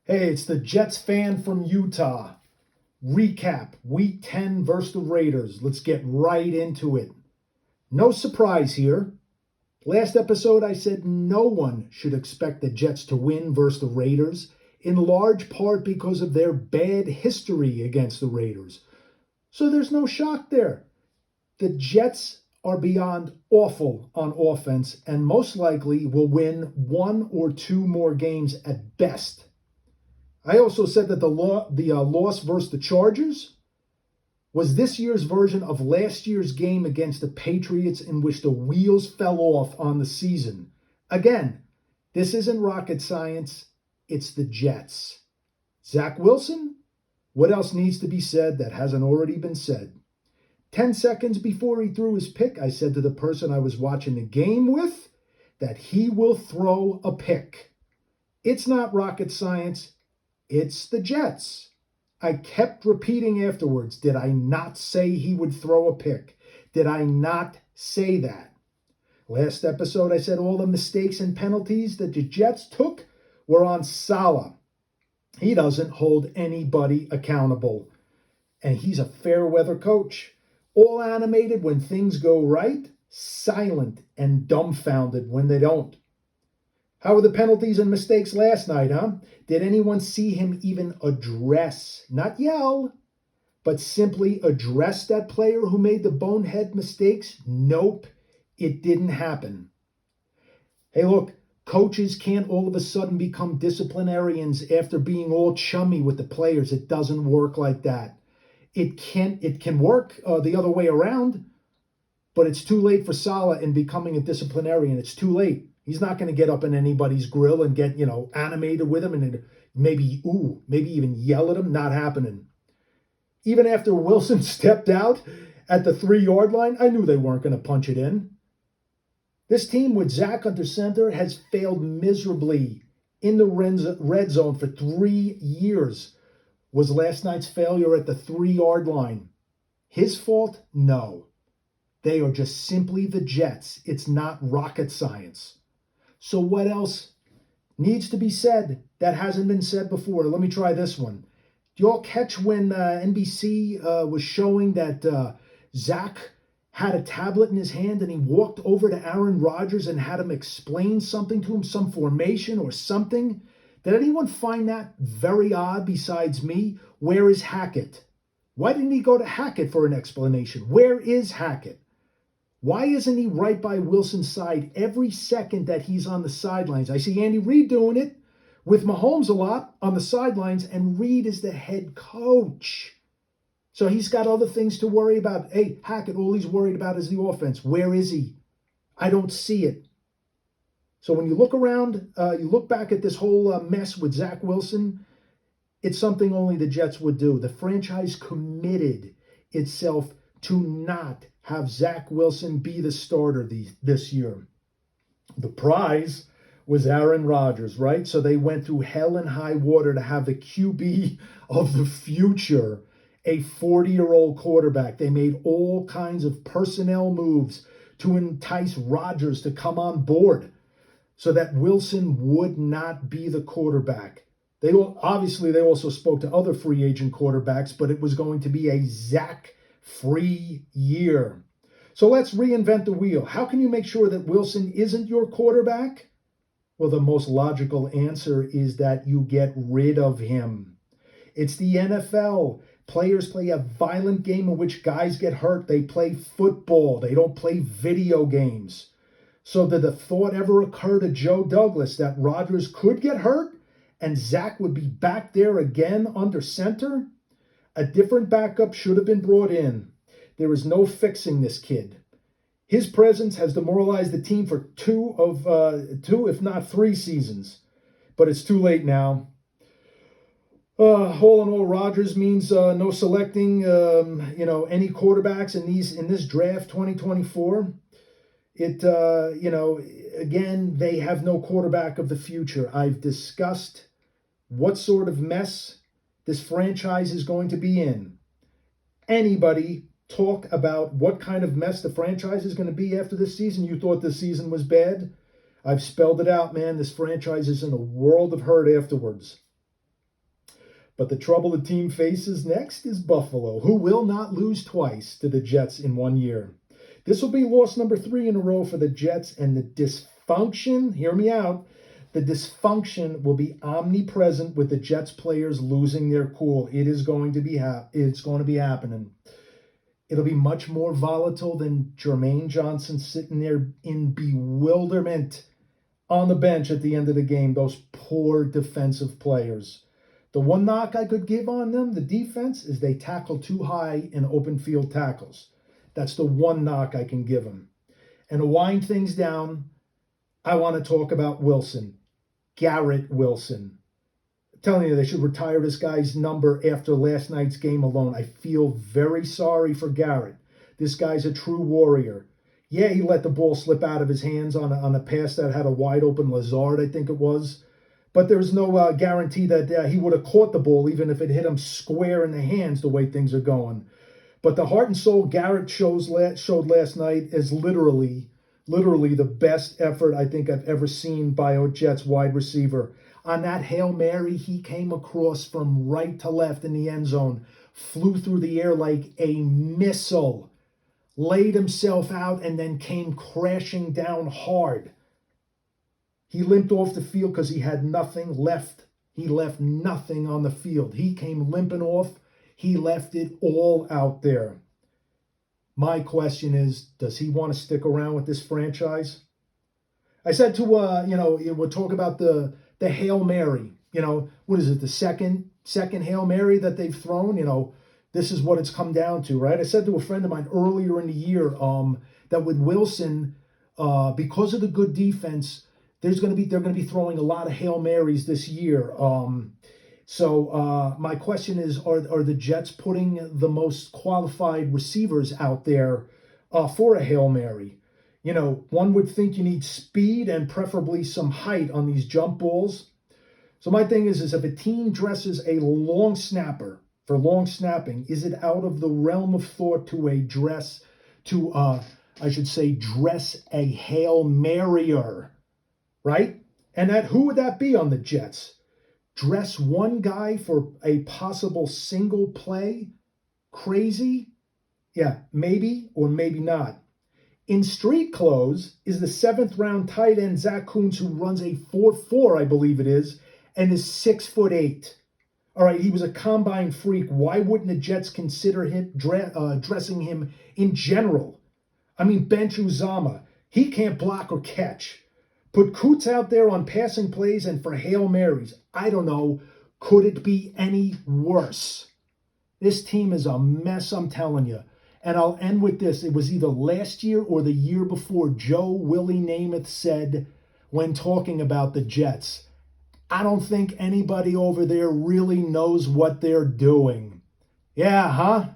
Hey, it's the Jets fan from Utah. Recap Week 10 versus the Raiders. Let's get right into it. No surprise here. Last episode, I said no one should expect the Jets to win versus the Raiders, in large part because of their bad history against the Raiders. So there's no shock there. The Jets are beyond awful on offense and most likely will win one or two more games at best. I also said that the loss versus the Chargers was this year's version of last year's game against the Patriots, in which the wheels fell off on the season. Again, this isn't rocket science. It's the Jets. Zach Wilson? What else needs to be said that hasn't already been said? 10 seconds before he threw his pick, I said to the person I was watching the game with that he will throw a pick. It's not rocket science. It's the Jets. I kept repeating afterwards, did I not say he would throw a pick? Did I not say that? Last episode, I said all the mistakes and penalties that the Jets took were on Saleh. He doesn't hold anybody accountable. And he's a fair weather coach. All animated when things go right, silent and dumbfounded when they don't. How were the penalties and mistakes last night, huh? Did anyone see him even address, not yell, but simply address that player who made the bonehead mistakes? Nope, it didn't happen. Hey, look, coaches can't all of a sudden become disciplinarians after being all chummy with the players. It doesn't work like that. It can work the other way around, but it's too late for Saleh in becoming a disciplinarian. It's too late. He's not going to get up in anybody's grill and get, animated with him and maybe even yell at him. Not happening. Even after Wilson stepped out at the 3-yard line, I knew they weren't going to punch it in. This team with Zach under center has failed miserably in the red zone for 3 years. Was last night's failure at the 3-yard line his fault? No. They are just simply the Jets. It's not rocket science. So what else needs to be said that hasn't been said before? Let me try this one. Do you all catch when NBC was showing that Zach had a tablet in his hand and he walked over to Aaron Rodgers and had him explain something to him, some formation or something? Did anyone find that very odd besides me? Where is Hackett? Why didn't he go to Hackett for an explanation? Where is Hackett? Why isn't he right by Wilson's side every second that he's on the sidelines? I see Andy Reid doing it with Mahomes a lot on the sidelines, and Reid is the head coach. So he's got other things to worry about. Hey, Hackett, all he's worried about is the offense. Where is he? I don't see it. So when you look around, you look back at this whole mess with Zach Wilson, it's something only the Jets would do. The franchise committed itself to not have Zach Wilson be the starter this year. The prize was Aaron Rodgers, right? So they went through hell and high water to have the QB of the future, a 40-year-old quarterback. They made all kinds of personnel moves to entice Rodgers to come on board so that Wilson would not be the quarterback. They also spoke to other free agent quarterbacks, but it was going to be a Zach-free year. So let's reinvent the wheel. How can you make sure that Wilson isn't your quarterback? Well, the most logical answer is that you get rid of him. It's the NFL. Players play a violent game in which guys get hurt. They play football. They don't play video games. So did the thought ever occur to Joe Douglas that Rodgers could get hurt and Zach would be back there again under center? A different backup should have been brought in. There is no fixing this kid. His presence has demoralized the team for two, if not 3 seasons. But it's too late now. All in all, Rodgers means no selecting, any quarterbacks in this draft 2024. Again, they have no quarterback of the future. I've discussed what sort of mess this franchise is going to be in. Anybody talk about what kind of mess the franchise is going to be after this season? You thought this season was bad? I've spelled it out, man. This franchise is in a world of hurt afterwards. But the trouble the team faces next is Buffalo, who will not lose twice to the Jets in 1 year. This will be loss number 3 in a row for the Jets, and the dysfunction, hear me out, the dysfunction will be omnipresent with the Jets players losing their cool. It is going to be it's going to be happening. It'll be much more volatile than Jermaine Johnson sitting there in bewilderment on the bench at the end of the game. Those poor defensive players. The one knock I could give on them, the defense, is they tackle too high in open field tackles. That's the one knock I can give them. And to wind things down, I want to talk about Wilson. Garrett Wilson. I'm telling you, they should retire this guy's number after last night's game alone. I feel very sorry for Garrett. This guy's a true warrior. Yeah, he let the ball slip out of his hands on a pass that had a wide open Lazard, I think it was. But there's no guarantee that he would have caught the ball even if it hit him square in the hands the way things are going. But the heart and soul Garrett showed last night is literally the best effort I think I've ever seen by a Jets wide receiver. On that Hail Mary, he came across from right to left in the end zone, flew through the air like a missile, laid himself out, and then came crashing down hard. He limped off the field because he had nothing left. He left nothing on the field. He came limping off. He left it all out there. My question is, does he want to stick around with this franchise? I said to, we'll talk about the Hail Mary. What is it, the second Hail Mary that they've thrown? This is what it's come down to, right? I said to a friend of mine earlier in the year that with Wilson, because of the good defense, they're going to be throwing a lot of Hail Marys this year. So my question is, are the Jets putting the most qualified receivers out there for a Hail Mary? One would think you need speed and preferably some height on these jump balls. So my thing is if a team dresses a long snapper for long snapping, is it out of the realm of thought to dress a Hail Maryer, right? And who would that be on the Jets? Dress one guy for a possible single play? Crazy? Yeah, maybe or maybe not. In street clothes is the 7th round tight end Zach Kuntz, who runs a 4.4, I believe it is, and is 6'8". All right, he was a combine freak. Why wouldn't the Jets consider him dressing him in general? I mean, bench Uzama. He can't block or catch. Put Kuntz out there on passing plays and for Hail Marys. I don't know. Could it be any worse? This team is a mess, I'm telling you. And I'll end with this. It was either last year or the year before Joe Willie Namath said when talking about the Jets, I don't think anybody over there really knows what they're doing. Yeah, huh?